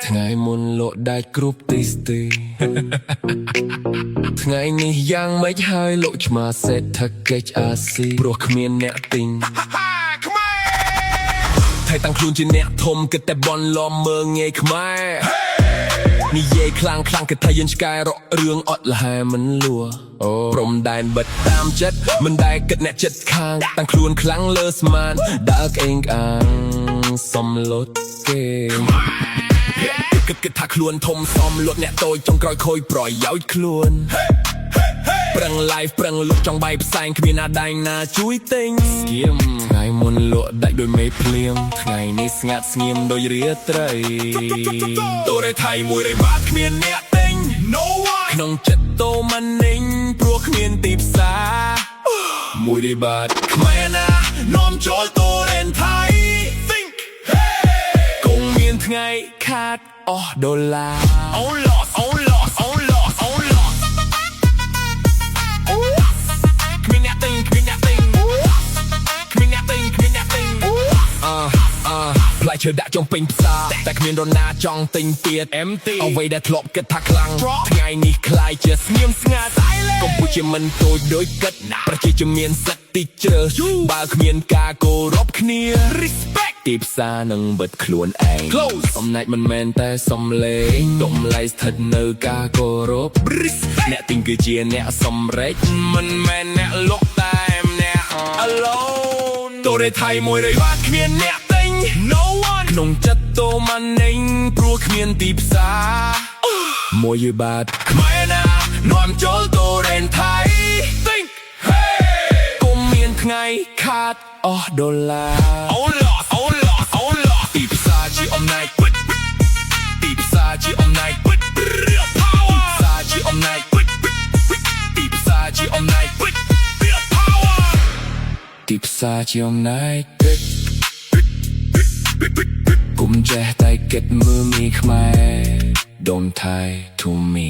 ថ្ងៃមុនលក់ដាច់គ្រប់ទីស្ទីថ្ងៃនេះយ៉ាងម៉េចហើយលក់ឆ្មាសេដ្ឋកិច្ចអាស៊ីព្រោះគ្មានអ្នកទិញថៃតាំងខ្លួនជាអ្នកធំគិតតែបនលំមើងងាយខ្មែរនិយាយខ្លាំងគិតថាយើងឆ្កែរករឿងអត់លហែមិនលួព្រំដែនបិទតាមចិត្តមិនដែលគិតអ្នកចិត្តខាងតាំងខ្លួនខ្លាំងលើស្មានដើរក្អេងក្អាងសំលុតគេគិតថាខ្លួនធំសំលុតអ្នកតូចចុងក្រោយខូចប្រយោជន៍ខ្លួនប្រឹង live ប្រឹងលុកចង់បាយផ្សែងគ្មានណាដៃណាជួយទិញស្គៀមថ្ងៃមុនលក់ដាច់ដោយមេភ្លៀងថ្ងៃនេះស្ងាត់ស្ងៀមដោយរាត្រីតូរ៉េថៃ100 បាតគ្មានអ្នកទិញ No one ក្នុងចិត្តតូម៉ានីងព្រោះគ្មានទីផ្សារ100 បាតខ្មែរណានាំចូលតូរ៉េថៃ Think គង់មានថ្ងៃខាតអស់ដុល្លារ Oh loss ផ្លែឈើដាក់ចុងពេញផ្សារតែគ្មាននរណាចង់ទិញទៀត Empty អ្វីដែលធ្លាប់គិតថាខ្លាំងថ្ងៃនេះคล้ายជាស្ងៀមស្ងាត់កម្ពុជាមិនតូចដូចគិតប្រជាជនមានសិទ្ធិទីជ្រើសបើគ្មានការគោរពគ្នា Respect ទីផ្សារនឹងបិទខ្លួនឯង Close អំណាចមិនមែនតែសំលេងតម្លៃស្ថិតនៅការគោរពអ្នកទិញគឺជាអ្នកសម្រេចមិនមែនអ្នកលក់តែម្នាក់ Alone តូរ៉េថៃ100 បាតគ្មានអ្នកNo one ក្នុងចិត្តតូម៉ានីងព្រោះគ្មានទីផ្សារ100 បាតខ្មែរណានាំចូលតូរ៉េថៃ Think គុំមានថ្ងៃខាតអស់ដុល្លារ Oh loss ទីផ្សារជាអំណាចទីផ្សារជាអំណាច Real power ទីផ្សារជាអំណាចទីផ្សារជាអំណាច Real power ទីផ្សារជាអំណាចគុំចេះតែគិតមើលមីខ្មែរ Don't tie to me